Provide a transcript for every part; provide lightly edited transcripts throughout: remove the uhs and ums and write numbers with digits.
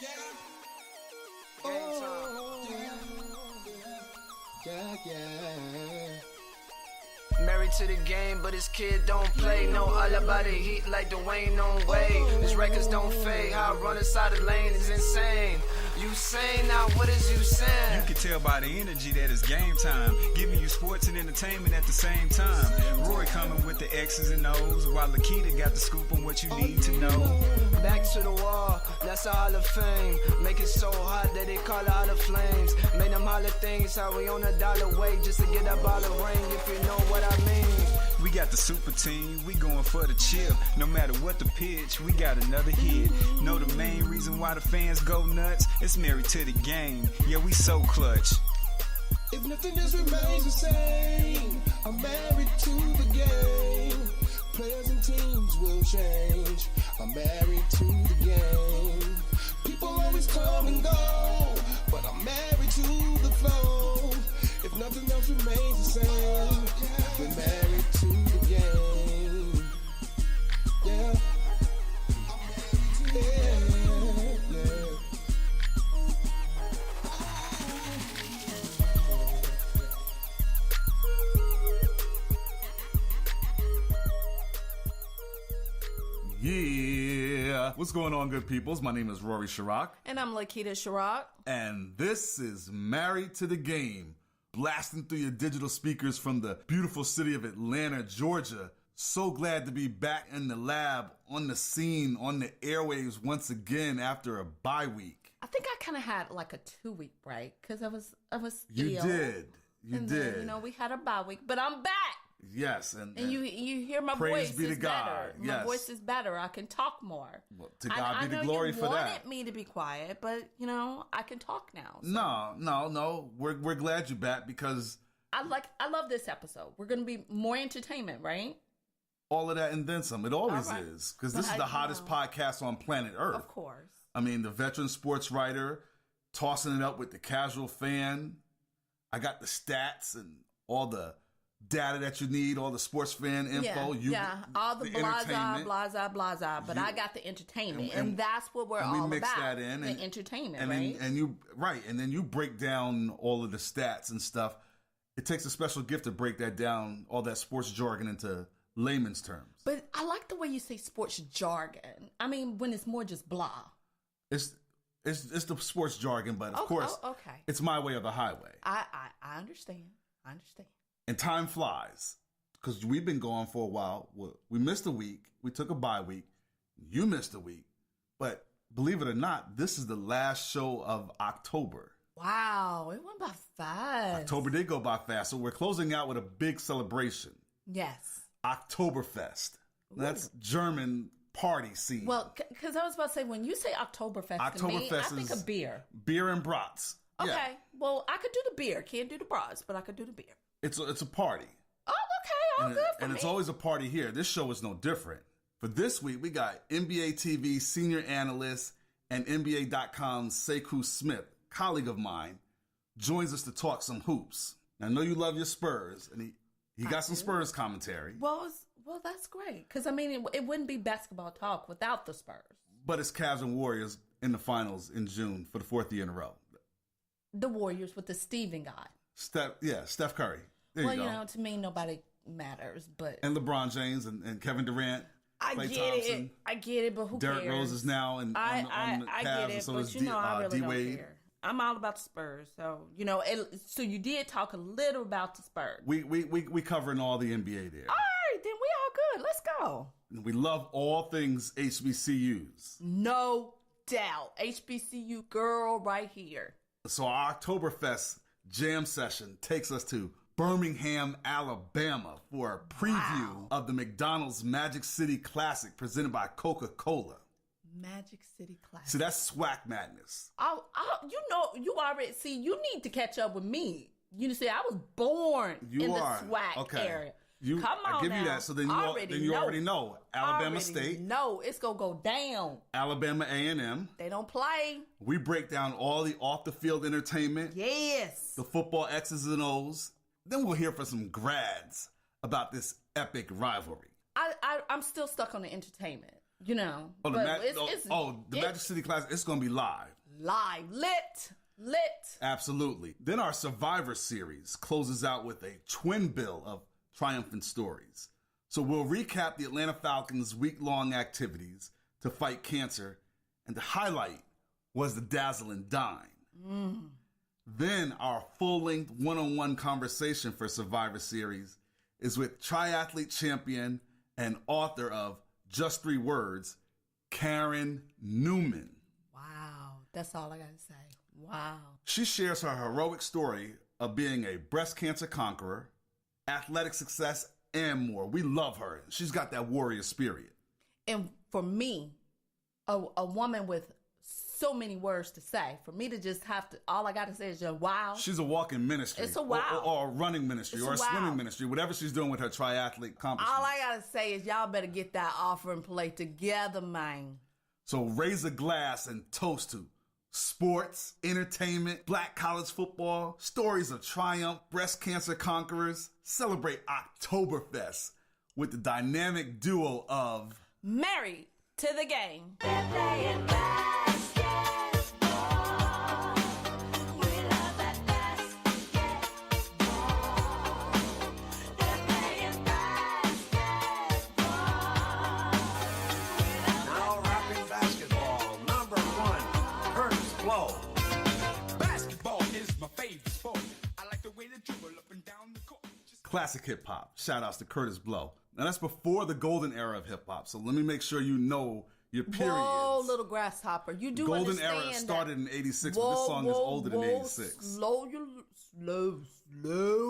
Yeah. Oh, yeah. Married to the game, but his kid don't play. Know all about the heat like Dwayne on Wade. His records don't fade. How I run inside the lane is insane. You saying now, what is you saying? You can tell by the energy that it's game time. Giving you sports and entertainment at the same time. Roy coming with the X's and O's, while Lakita got the scoop on what you need to know. Back to the wall, that's a Hall of Fame. Make it so hot that they call out the flames. Made them holler things, how we on $1 wait just to get up all the ring, if you know what I mean. We got the super team, we going for the chip. No matter what the pitch, we got another hit. Know the main reason why the fans go nuts? It's married to the game, yeah, we so clutch. If nothing else remains the same, I'm married to the game. Players and teams will change. I'm married to the game. People always come and go, but I'm married to the flow. If nothing else remains the same, we're married to the game. Yeah. Yeah. What's going on, good peoples? My name is Rory Chirac. And I'm Lakita Chirac. And this is Married to the Game, blasting through your digital speakers from the beautiful city of Atlanta, Georgia. So glad to be back in the lab, on the scene, on the airwaves once again after a bye week. I think I kind of had like a 2-week break because I was You ill. did. You and did. Then, we had a bye week, but I'm back. Yes. And you hear my praise voice be to is God. better. Yes. My voice is better. I can talk more. Well, to God be the glory for that. I know you wanted me to be quiet, but I can talk now. So. No. We're glad you're back because I love this episode. We're going to be more entertainment, right? all of that and then some. It always All right. is because this is the hottest podcast on planet Earth. Of course. I mean, the veteran sports writer tossing it up with the casual fan. I got the stats and all the data that you need, all the sports fan info. All the entertainment. blah. But I got the entertainment, and that's what we're all we mix about. that in, the and entertainment, and right? And then you break down all of the stats and stuff. It takes a special gift to break that down, all that sports jargon into layman's terms. But I like the way you say sports jargon. I mean, when it's more just blah. It's the sports jargon, but of course, okay. It's my way or the highway. I understand. And time flies because we've been going for a while. We missed a week. We took a bye week. You missed a week. But believe it or not, this is the last show of October. Wow, it went by fast. October did go by fast. So we're closing out with a big celebration. Yes. Oktoberfest. That's German party scene. Well, because I was about to say, when you say Oktoberfest to me, I think of beer. Beer and brats. Okay. Yeah. Well, I could do the beer. Can't do the brats, but I could do the beer. It's a party. Oh, okay. All good for me. And it's always a party here. This show is no different. For this week, we got NBA TV senior analyst and NBA.com's Sekou Smith, colleague of mine, joins us to talk some hoops. Now, I know you love your Spurs, and he got some Spurs commentary. Well, that's great. Because, I mean, it wouldn't be basketball talk without the Spurs. But it's Cavs and Warriors in the finals in June for the fourth year in a row. The Warriors with the Steven guy. Steph Curry. There you go. To me, nobody matters. But and LeBron James and Kevin Durant. I Klay get Thompson. I get it, but who Derrick cares? Rose is now on the Cavs, I get it, and so but is I really don't D-Wade. care. I'm all about the Spurs, so so you did talk a little about the Spurs. We covering all the NBA there. All right, then we all good. Let's go. We love all things HBCUs. No doubt, HBCU girl right here. So our Oktoberfest jam session takes us to Birmingham, Alabama for a preview of the McDonald's Magic City Classic presented by Coca-Cola. Magic City Classic. See, that's SWAC madness. You already see. You need to catch up with me. You see, I was born in the SWAC area. Come on, I give now. you that. So then you already know Alabama State. No, it's gonna go down. Alabama A&M. They don't play. We break down all the off the field entertainment. Yes. The football X's and O's. Then we'll hear from some grads about this epic rivalry. I'm still stuck on the entertainment. You know. The Magic City Classic, it's going to be live. Live. Lit. Absolutely. Then our Survivor Series closes out with a twin bill of triumphant stories. So we'll recap the Atlanta Falcons' week-long activities to fight cancer, and the highlight was the Dazzle and Dine. Then our full-length one-on-one conversation for Survivor Series is with triathlete champion and author of Just 3 Words, Karen Newman. Wow, that's all I gotta say. Wow. She shares her heroic story of being a breast cancer conqueror, athletic success, and more. We love her. She's got that warrior spirit. And for me, a woman with so many words to say, for me to just have to, all I got to say is just wow. She's a walking ministry. It's a wow. Or a running ministry, or a swimming ministry, whatever she's doing with her triathlete accomplishments. All I got to say is y'all better get that offering plate together, man. So raise a glass and toast to sports, entertainment, black college football, stories of triumph, breast cancer conquerors. Celebrate Oktoberfest with the dynamic duo of Married to the Game. They're playing basketball. We love that basketball. They're playing basketball. Now rapping basketball, number 1, Curtis Blow. Basketball is my favorite sport. I like the way they dribble up and down the court. classic hip hop. Shout outs to Curtis Blow. Now that's before the golden era of hip hop. So let me make sure you know your periods. Whoa, little grasshopper. You do golden understand era started in 86, whoa, but this song is older than 86. Slow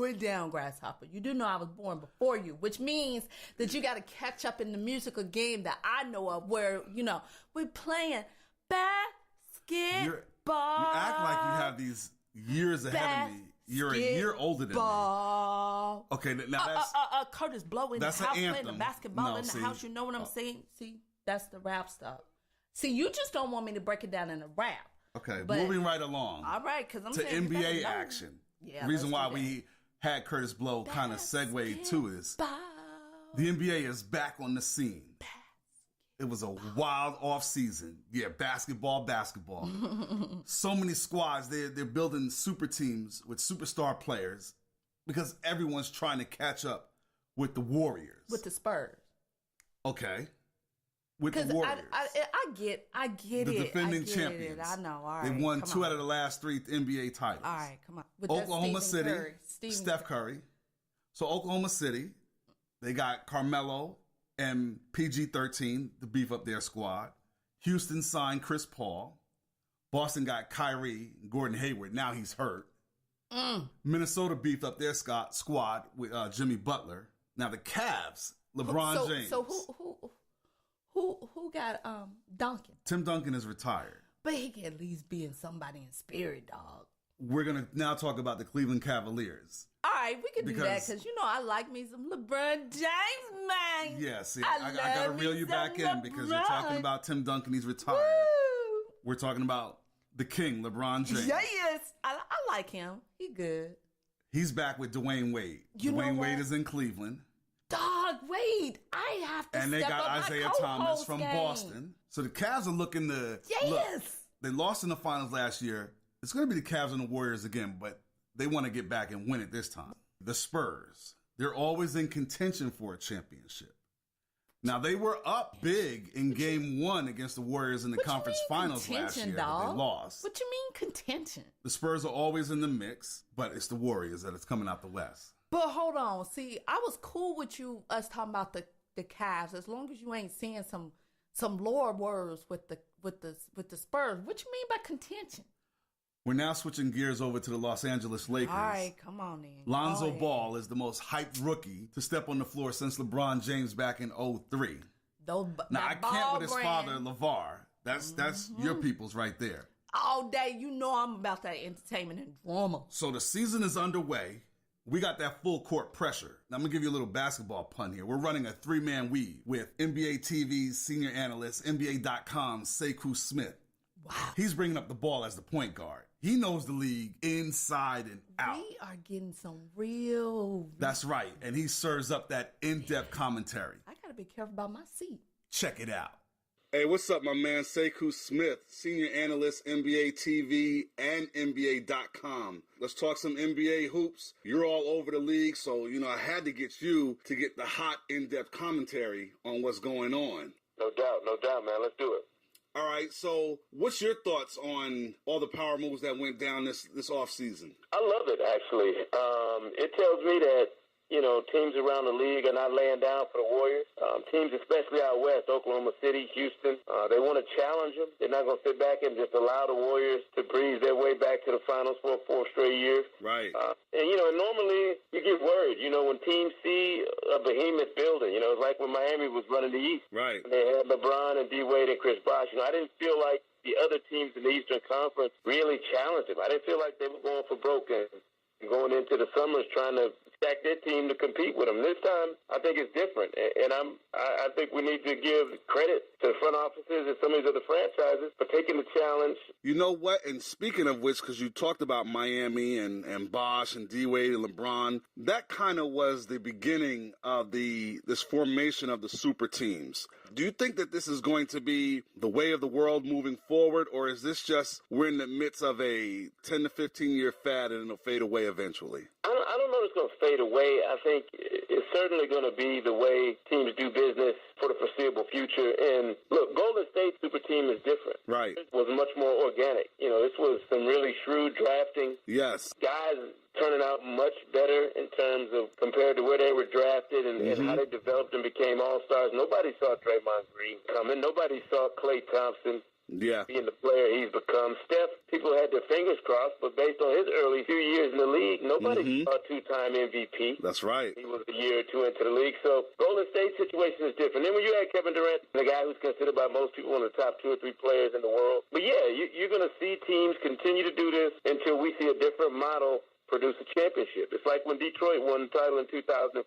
it down, grasshopper. You do know I was born before you, which means that you got to catch up in the musical game that I know of where, you know, we're playing basketball. You act like you have these years ahead of me. You're a year older than me. Okay, now that's Curtis Blow in the that's house an playing anthem. the basketball in the house. You know what I'm saying? See, that's the rap stuff. See, you just don't want me to break it down in a rap. Okay, But- moving right along. All right, because I'm to saying you NBA gotta know. action. Yeah, the reason why let's do we had Curtis Blow kind of segue to is the NBA is back on the scene. It was a wild off season. Yeah, basketball. So many squads. They're building super teams with superstar players because everyone's trying to catch up with the Warriors. With the Spurs. Okay. With the Because Warriors. I get it. The defending I get champions. It. I know. All right. They won come 2 on. out of the last 3 NBA titles. All right, come on. With that Oklahoma Stephen City, Curry. Steph Curry. So Oklahoma City, they got Carmelo and PG-13 to beef up their squad. Houston signed Chris Paul. Boston got Kyrie, Gordon Hayward. Now he's hurt. Minnesota beefed up their squad with Jimmy Butler. Now the Cavs, LeBron James. So who got Duncan? Tim Duncan is retired. But he can at least be in somebody in spirit, dog. We're going to now talk about the Cleveland Cavaliers. All right, we can do that Because- because you know I like me some LeBron James, man. Yeah, see, I I got to love reel me you some back in because you're talking LeBron. about Tim Duncan. He's retired. Woo! We're talking about the king, LeBron James. Yes, I like him. He good. He's back with Dwayne Wade. You know Dwayne what? Wade is in Cleveland. Dog, wait. I have to And they step got up my Isaiah co-host Thomas from game. Boston. So the Cavs are looking to Yes. look. They lost in the finals last year. It's going to be the Cavs and the Warriors again, but they want to get back and win it this time. The Spurs, they're always in contention for a championship. Now, they were up big in game 1 against the Warriors in the What you conference mean finals last contention, year, but dog? they lost. What you mean contention? The Spurs are always in the mix, but it's the Warriors that is coming out the West. But hold on. See, I was cool with us talking about the Cavs as long as you ain't seeing some lower words with the Spurs. What you mean by contention? We're now switching gears over to the Los Angeles Lakers. All right, come on then. Lonzo Go ahead. Ball is the most hyped rookie to step on the floor since LeBron James back in 03. Now Now, I can't with his father, LeVar. That's your people's right there. All day, you know I'm about that entertainment and drama. So the season is underway. We got that full court pressure. Now, I'm going to give you a little basketball pun here. We're running a 3-man weave with NBA TV's senior analyst, NBA.com's Sekou Smith. Wow. He's bringing up the ball as the point guard. He knows the league inside and out. We are getting some real. That's right. And he serves up that in-depth commentary. I gotta be careful about my seat. Check it out. Hey, what's up, my man? Sekou Smith, senior analyst, NBA TV and NBA.com. Let's talk some NBA hoops. You're all over the league, so, I had to get you to get the hot, in-depth commentary on what's going on. No doubt, man. Let's do it. All right, so what's your thoughts on all the power moves that went down this offseason? I love it, actually. It tells me that, teams around the league are not laying down for the Warriors. Teams, especially out west, Oklahoma City, Houston, they want to challenge them. They're not going to sit back and just allow the Warriors to breeze their way back to the finals for 4 straight years. Right. And normally you get worried, when teams see a behemoth building. It's like when Miami was running the East. Right. They had LeBron and D-Wade and Chris Bosh. I didn't feel like the other teams in the Eastern Conference really challenged them. I didn't feel like they were going for broke and going into the summers trying to stack their team to compete with them. This time, I think it's different, and I think we need to give credit to the front offices and some of these other franchises for taking the challenge. You know what? And speaking of which, because you talked about Miami and Bosh and D-Wade and LeBron, that kind of was the beginning of this formation of the super teams. Do you think that this is going to be the way of the world moving forward, or is this just we're in the midst of a 10 to 15-year fad and it'll fade away eventually? I don't know if it's going to fade away. I think it's certainly going to be the way teams do business for the foreseeable future. And look, Golden State super team is different. Right. It was much more organic. This was some really shrewd drafting. Yes. Guys turning out much better in terms of compared to where they were drafted and how they developed and became all-stars. Nobody saw Draymond Green coming. Nobody saw Klay Thompson being the player he's become. Steph, people had their fingers crossed, but based on his early few years in the league, nobody saw a 2-time MVP. That's right. He was a year or two into the league. So Golden State situation is different. Then when you add Kevin Durant, the guy who's considered by most people one of the top 2 or 3 players in the world. But yeah, you're going to see teams continue to do this until we see a different model produce a championship. It's like when Detroit won the title in 2004.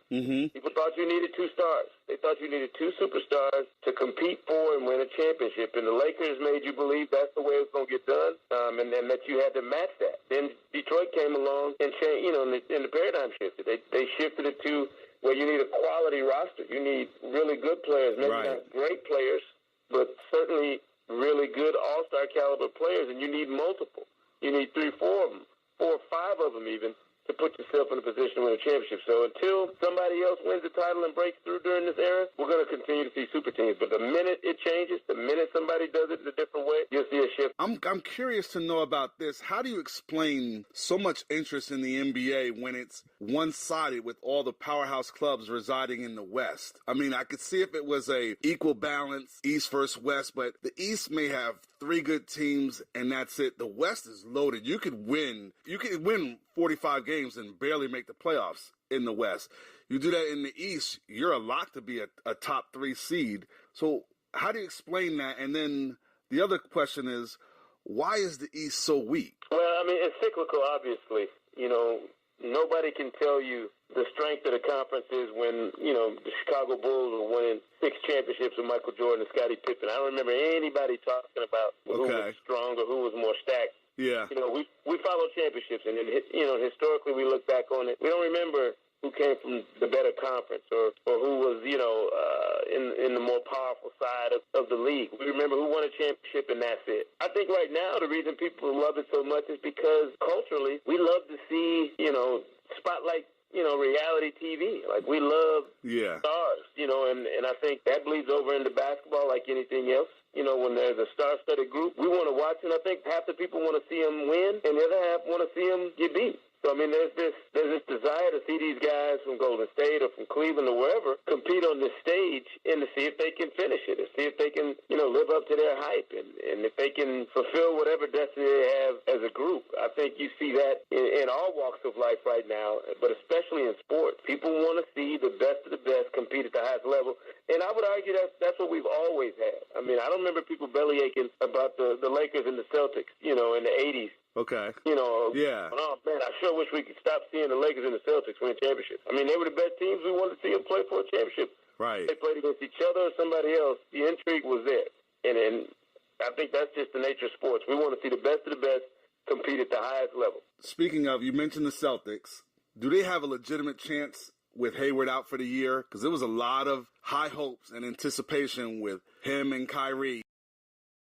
People thought you needed 2 stars. They thought you needed 2 superstars to compete for and win a championship. And the Lakers made you believe that's the way it was going to get done, and that you had to match that. Then Detroit came along and changed, and the paradigm shifted. They shifted it to where you need a quality roster. You need really good players, maybe not great players, but certainly really good all-star caliber players, and you need multiple. You need 3, 4 of them. 4 or 5 of them even, to put yourself in a position to win a championship. So until somebody else wins the title and breaks through during this era, we're going to continue to see super teams. But the minute it changes, the minute somebody does it in a different way, you'll see a shift. I'm curious to know about this. How do you explain so much interest in the NBA when it's one-sided with all the powerhouse clubs residing in the West? I mean, I could see if it was a equal balance, East versus West, but the East may have 3 good teams and that's it. The West is loaded. You could win 45 games and barely make the playoffs in the West. You do that in the East, you're a lock to be a top 3 seed. So how do you explain that? And then the other question is, why is the East so weak? Well, I mean, it's cyclical, obviously. Nobody can tell you the strength of the conference is when, the Chicago Bulls were winning 6 championships with Michael Jordan and Scottie Pippen. I don't remember anybody talking about who was stronger, who was more stacked. Yeah. We follow championships, and historically we look back on it. We don't remember who came from the better conference or who was, in the more powerful side of the league. We remember who won a championship, and that's it. I think right now the reason people love it so much is because culturally we love to see, spotlight, reality TV. Like, we love stars, and I think that bleeds over into basketball like anything else. When there's a star-studded group, we want to watch, and I think half the people want to see them win, and the other half want to see them get beat. So, I mean, there's this desire to see these guys from Golden State or from Cleveland or wherever compete on this stage and to see if they can finish it, and see if they can, live up to their hype, and if they can fulfill whatever destiny they have as a group. I think you see that in all walks of life right now, but especially in sports. People want to see the best of the best compete at the highest level, and I would argue that's what we've always had. I mean, I don't remember people belly aching about the Lakers and the Celtics, in the 80s. Okay. Oh, man, I sure wish we could stop seeing the Lakers and the Celtics win championships. I mean, they were the best teams. We wanted to see them play for a championship. Right. They played against each other or somebody else. The intrigue was there. And I think that's just the nature of sports. We want to see the best of the best compete at the highest level. Speaking of, you mentioned the Celtics. Do they have a legitimate chance with Hayward out for the year, because there was a lot of high hopes and anticipation with him and Kyrie.